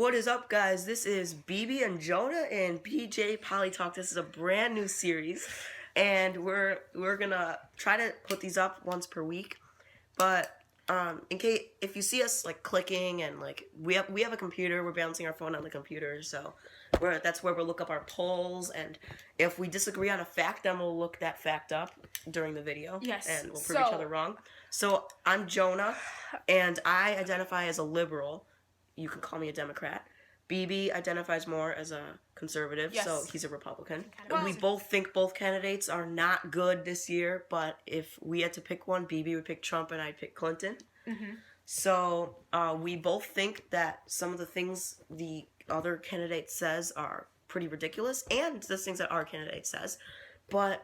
What is up, guys? This is BB and Jonah and BJ Politalk. This is a brand new series, and we're gonna try to put these up once per week. But in case if you see us like clicking and like we have a computer, we're bouncing our phone on the computer, so that's where we'll look up our polls, and if we disagree on a fact, then we'll look that fact up during the video. Yes. And we'll prove each other wrong. So I'm Jonah, and I identify as a liberal. You can call me a Democrat. BB identifies more as a conservative, so he's a Republican. We both think both candidates are not good this year, but if we had to pick one, BB would pick Trump and I'd pick Clinton. Mm-hmm. So we both think that some of the things the other candidate says are pretty ridiculous, and the things that our candidate says. But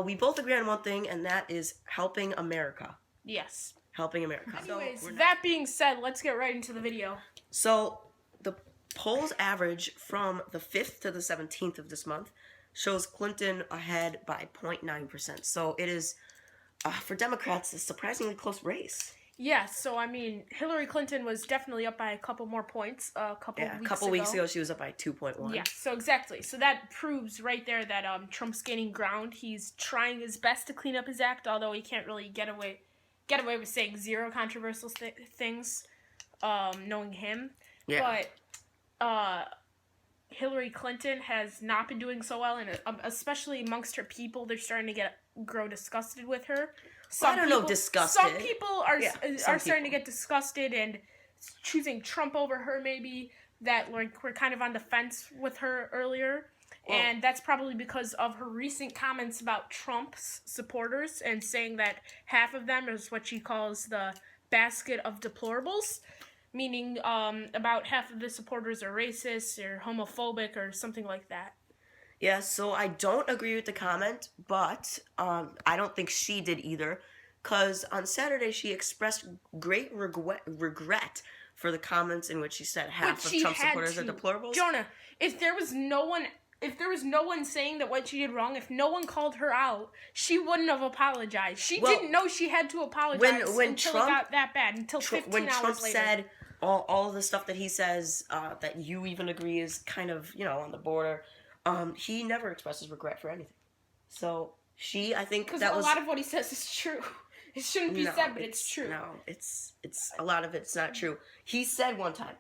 we both agree on one thing, and that is helping America. Yes. Helping America. Anyways, that being said, let's get right into the video. So, the polls average from the 5th to the 17th of this month shows Clinton ahead by 0.9%. So, it is, for Democrats, a surprisingly close race. Yeah, so, I mean, Hillary Clinton was definitely up by a couple more points a couple weeks ago. She was up by 2.1. Yeah, so exactly. So, that proves right there that Trump's gaining ground. He's trying his best to clean up his act, although he can't really get away with saying zero controversial things, knowing him. Yeah. But Hillary Clinton has not been doing so well, and especially amongst her people, they're starting to grow disgusted with her. Disgusted. Some people are starting to get disgusted and choosing Trump over her, maybe, that like were kind of on the fence with her earlier. Well, and that's probably because of her recent comments about Trump's supporters and saying that half of them is what she calls the basket of deplorables, meaning about half of the supporters are racist or homophobic or something like that. Yeah, so I don't agree with the comment, but I don't think she did either, because on Saturday she expressed great regret for the comments in which she said half of Trump supporters are deplorables. Jonah, if there was no one saying that what she did wrong, if no one called her out, she wouldn't have apologized. She didn't know she had to apologize until it got that bad, until 15 when hours Trump later. Said all of the stuff that he says that you even agree is kind of, on the border, he never expresses regret for anything. So I think that was... Because a lot of what he says is true. It shouldn't be said, but it's true. No, it's a lot of it's not true. He said one time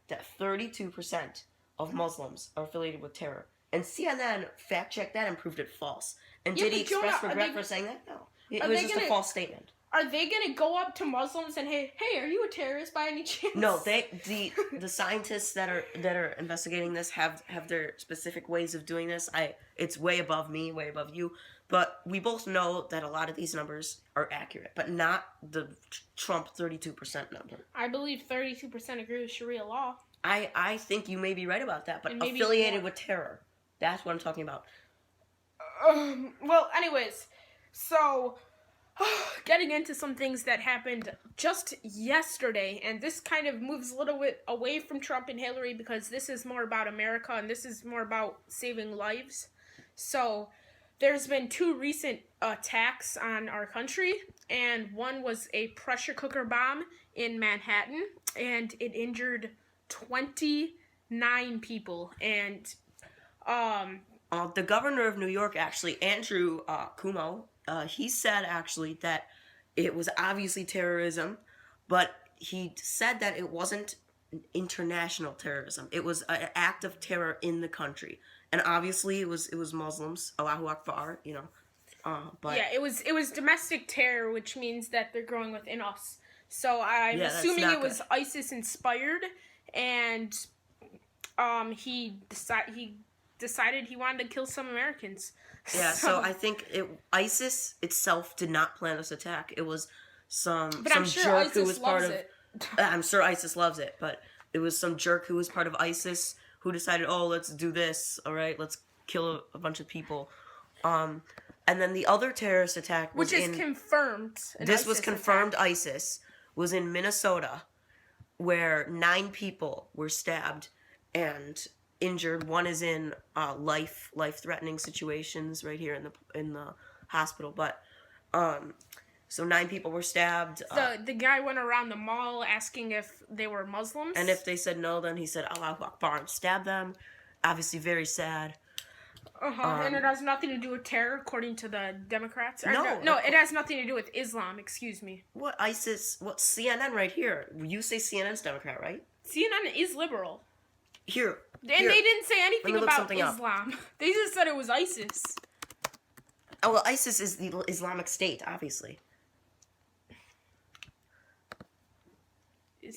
that 32% of Muslims are affiliated with terror. And CNN fact-checked that and proved it false. And did he express regret for saying that? No. It was just a false statement. Are they going to go up to Muslims and hey, are you a terrorist by any chance? No, the scientists that are investigating this have their specific ways of doing this. It's way above me, way above you. But we both know that a lot of these numbers are accurate, but not the Trump 32% number. I believe 32% agree with Sharia law. I think you may be right about that, but affiliated with terror. That's what I'm talking about. Well, anyways, so getting into some things that happened just yesterday, and this kind of moves a little bit away from Trump and Hillary because this is more about America and this is more about saving lives. So there's been two recent attacks on our country, and one was a pressure cooker bomb in Manhattan, and it injured 29 people. And the governor of New York, actually, Andrew Cuomo, he said actually that it was obviously terrorism, but he said that it wasn't international terrorism. It was an act of terror in the country, and obviously it was Muslims. Allahu Akbar, But yeah, it was domestic terror, which means that they're growing within us. So I'm assuming it was ISIS inspired, and he decided he wanted to kill some Americans. Yeah, so I think ISIS itself did not plan this attack. It was some jerk who was part of it. I'm sure ISIS loves it, but it was some jerk who was part of ISIS who decided, let's do this, all right, let's kill a bunch of people. And then the other terrorist attack was confirmed. This was confirmed ISIS was in Minnesota, where 9 people were stabbed and injured. One is in life-threatening situations right here in the hospital. But So 9 people were stabbed. The guy went around the mall asking if they were Muslims. And if they said no, then he said Allahu Akbar and stabbed them. Obviously very sad. And it has nothing to do with terror, according to the Democrats. No, it has nothing to do with Islam. Excuse me. What ISIS? What CNN right here? You say CNN's Democrat, right? CNN is liberal. Here. And they didn't say anything about Islam. Up. They just said it was ISIS. Oh well, ISIS is the Islamic State, obviously.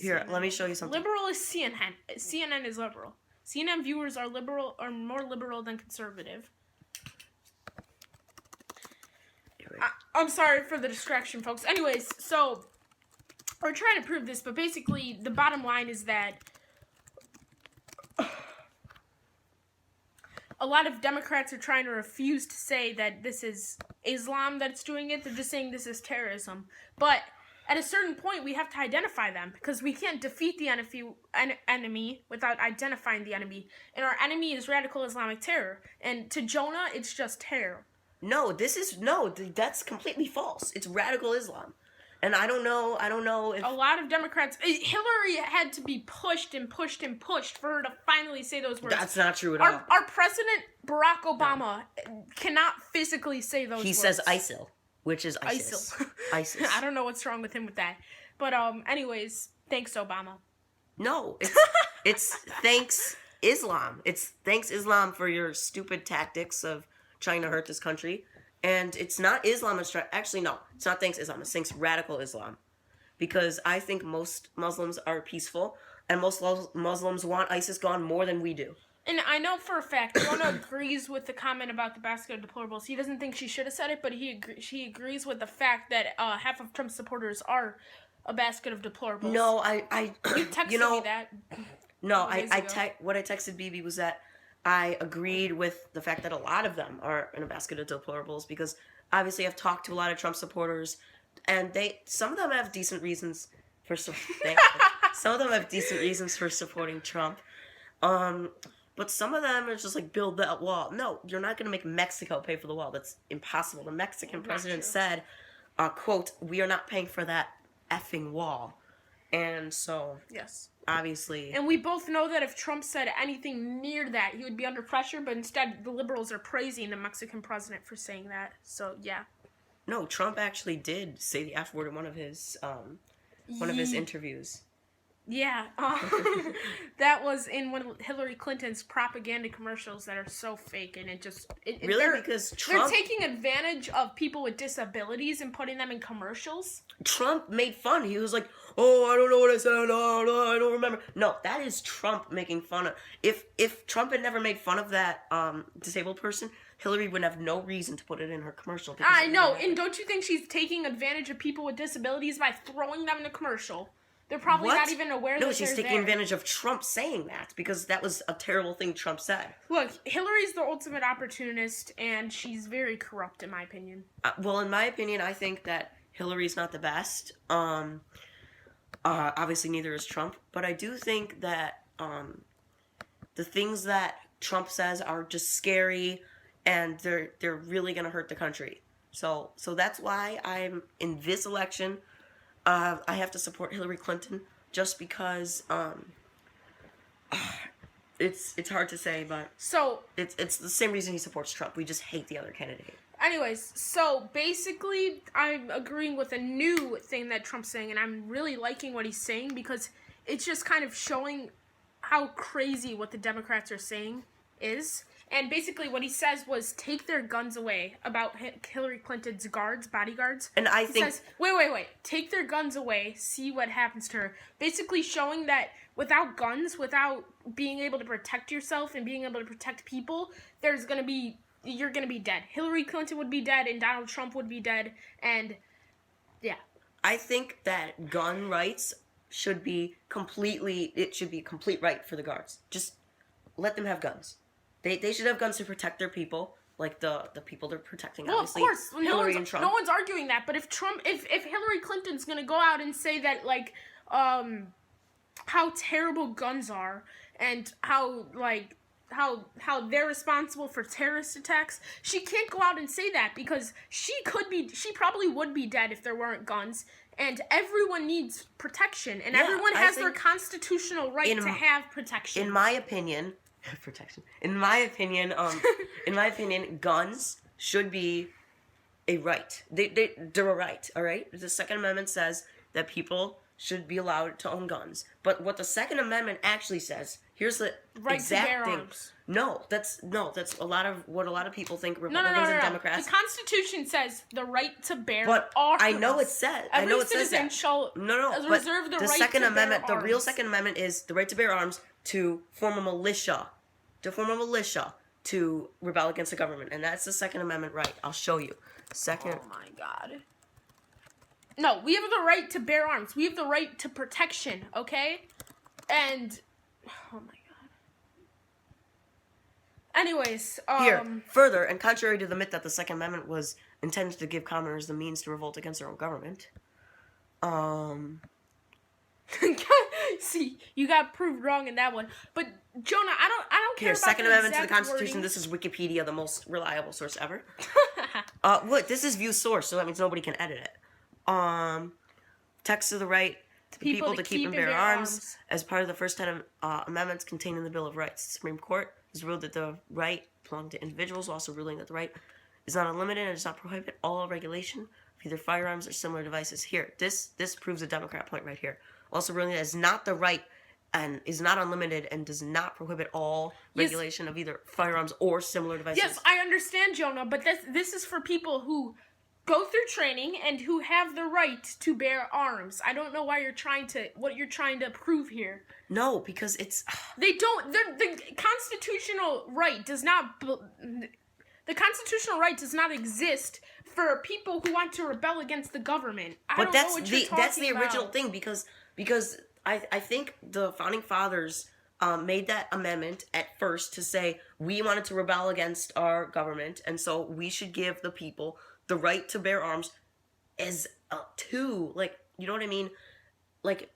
Here, let me show you something. Liberal is CNN. CNN is liberal. CNN viewers are more liberal than conservative. I'm sorry for the distraction, folks. Anyways, so we're trying to prove this, but basically the bottom line is that a lot of Democrats are trying to refuse to say that this is Islam that's doing it. They're just saying this is terrorism. But at a certain point, we have to identify them, because we can't defeat the enemy without identifying the enemy. And our enemy is radical Islamic terror. And to Jonah, it's just terror. No, that's completely false. It's radical Islam. And I don't know if... A lot of Democrats... Hillary had to be pushed and pushed and pushed for her to finally say those words. That's not true at all. Our president, Barack Obama, cannot physically say those words. He says ISIL. Which is ISIS. ISIS. I don't know what's wrong with him with that. But, anyways, thanks, Obama. No, it's thanks Islam. It's thanks Islam for your stupid tactics of trying to hurt this country. And it's not Islam. Actually, no. It's not thanks Islam. It's thanks radical Islam. Because I think most Muslims are peaceful. And most Muslims want ISIS gone more than we do. And I know for a fact, Jonah agrees with the comment about the basket of deplorables. He doesn't think she should have said it, but he agrees with the fact that half of Trump's supporters are a basket of deplorables. No, you texted me that. No, what I texted Bibi was that I agreed with the fact that a lot of them are in a basket of deplorables, because obviously I've talked to a lot of Trump supporters, and some of them have decent reasons for supporting Trump. But some of them are just like, build that wall. No, you're not going to make Mexico pay for the wall. That's impossible. The Mexican president said, quote, "We are not paying for that effing wall." And so, yes, obviously. And we both know that if Trump said anything near that, he would be under pressure. But instead, the liberals are praising the Mexican president for saying that. So, yeah. No, Trump actually did say the F word in one of his interviews. Yeah, that was in one of Hillary Clinton's propaganda commercials that are so fake, and because Trump... They're taking advantage of people with disabilities and putting them in commercials. Trump made fun. He was like, "Oh, I don't know what I said. I don't remember." No, that is Trump making fun of... If Trump had never made fun of that disabled person, Hillary would have no reason to put it in her commercial. I know, and don't you think she's taking advantage of people with disabilities by throwing them in a commercial? They're probably not even aware that they're there. No, she's taking advantage of Trump saying that, because that was a terrible thing Trump said. Look, Hillary's the ultimate opportunist, and she's very corrupt, in my opinion. Well, in my opinion, I think that Hillary's not the best. Obviously, neither is Trump. But I do think that the things that Trump says are just scary, and they're really going to hurt the country. So that's why I'm in this election... I have to support Hillary Clinton just because it's hard to say, but it's the same reason he supports Trump. We just hate the other candidate. Anyways, so basically I'm agreeing with a new thing that Trump's saying, and I'm really liking what he's saying, because it's just kind of showing how crazy what the Democrats are saying is. And basically what he says was, take their guns away, about Hillary Clinton's bodyguards. And I think... He says, wait. Take their guns away, see what happens to her. Basically showing that without guns, without being able to protect yourself and being able to protect people, you're going to be dead. Hillary Clinton would be dead, and Donald Trump would be dead, and yeah. I think that gun rights should be complete right for the guards. Just let them have guns. They should have guns to protect their people, like the people they're protecting. Well, obviously, of course, Hillary and Trump. No one's arguing that. But if Hillary Clinton's gonna go out and say that, like, how terrible guns are, and how how they're responsible for terrorist attacks. She can't go out and say that because she probably would be dead if there weren't guns. And everyone needs protection, and everyone has their constitutional right to have protection. In my opinion, In my opinion, guns should be a right. They're a right. All right. The Second Amendment says that people should be allowed to own guns. But what the Second Amendment actually says, here's the right exact to bear thing. Arms. That's a lot of people think Republicans and Democrats. The Constitution says the right to bear but arms. I know it says. Every I know it says citizen that. shall reserve the right Second to Amendment, bear the real arms. Second Amendment is the right to bear arms to form a militia, to rebel against the government, and that's the Second Amendment right. I'll show you. Second. Oh my God. No, we have the right to bear arms. We have the right to protection, okay? And, oh my God. Anyways, Here, further, and contrary to the myth that the Second Amendment was intended to give commoners the means to revolt against their own government, see, you got proved wrong in that one. But Jonah, I don't care here, about Second the Amendment to the exact Constitution. wording. This is Wikipedia, the most reliable source ever. Look, this is view source, so that means nobody can edit it. Text of the right to the people to keep and bear arms as part of the first 10 amendments contained in the Bill of Rights. The Supreme Court has ruled that the right belongs to individuals, also ruling that the right is not unlimited and does not prohibit all regulation of either firearms or similar devices. Here, this proves a Democrat point right here. Also ruling that it's not the right and is not unlimited and does not prohibit all regulation of either firearms or similar devices. Yes, I understand, Jonah, but this is for people who go through training and who have the right to bear arms. I don't know what you're trying to prove here. No, because it's... They don't... The constitutional right does not... The constitutional right does not exist for people who want to rebel against the government. I don't know what you're talking about. That's the original thing, because I think the Founding Fathers made that amendment at first to say we wanted to rebel against our government, and so we should give the people the right to bear arms as like, you know what I mean? Like,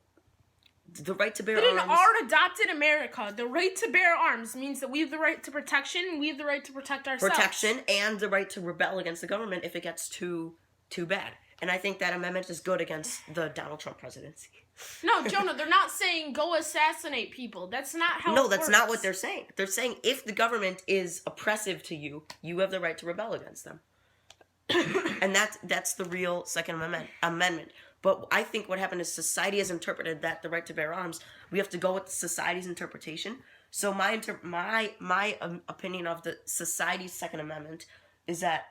the right to bear arms. But in our adopted America, the right to bear arms means that we have the right to protection, we have the right to protect ourselves. Protection and the right to rebel against the government if it gets too bad. And I think that amendment is good against the Donald Trump presidency. No, Jonah, they're not saying go assassinate people. That's not how No, that's not what they're saying. They're saying if the government is oppressive to you, you have the right to rebel against them. And that's the real Second Amendment. But I think what happened is society has interpreted that the right to bear arms. We have to go with society's interpretation. So my opinion of the society's Second Amendment is that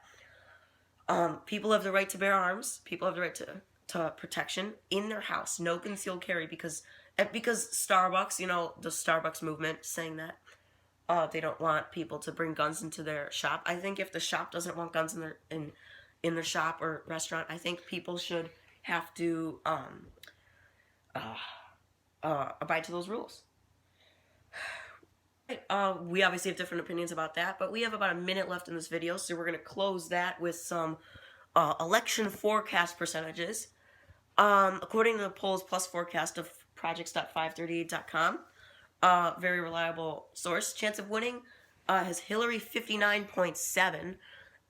people have the right to bear arms. People have the right to protection in their house, no concealed carry, because Starbucks, you know, the Starbucks movement saying that they don't want people to bring guns into their shop. I think if the shop doesn't want guns in their shop or restaurant, I think people should have to abide to those rules. We obviously have different opinions about that, but we have about a minute left in this video, so we're going to close that with some election forecast percentages. According to the polls plus forecast of projects.538.com, very reliable source, chance of winning has Hillary 59.7,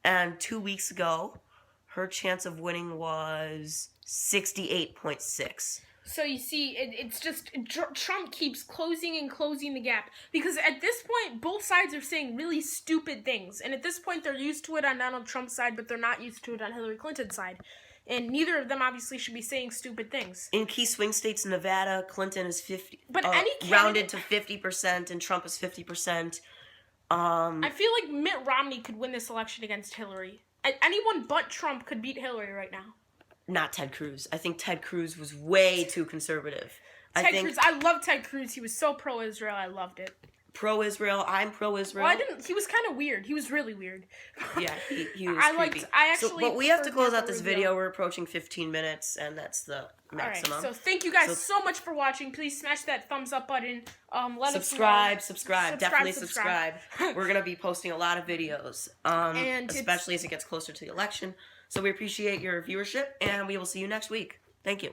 and 2 weeks ago, her chance of winning was 68.6. So you see, it's just Trump keeps closing and closing the gap, because at this point both sides are saying really stupid things, and at this point they're used to it on Donald Trump's side, but they're not used to it on Hillary Clinton's side, and neither of them obviously should be saying stupid things. In key swing states, Nevada, Clinton is rounded to 50%, and Trump is 50%. I feel like Mitt Romney could win this election against Hillary. Anyone but Trump could beat Hillary right now. Not Ted Cruz. I think Ted Cruz was way too conservative. Cruz. I love Ted Cruz. He was so pro-Israel. I loved it. Pro-Israel. I'm pro-Israel. Well, he was kind of weird. He was really weird. Yeah, he was creepy. But we have to close out this video. We're approaching 15 minutes, and that's the maximum. All right, so thank you guys so much for watching. Please smash that thumbs up button. Subscribe. Definitely subscribe. We're going to be posting a lot of videos, and especially as it gets closer to the election. So we appreciate your viewership, and we will see you next week. Thank you.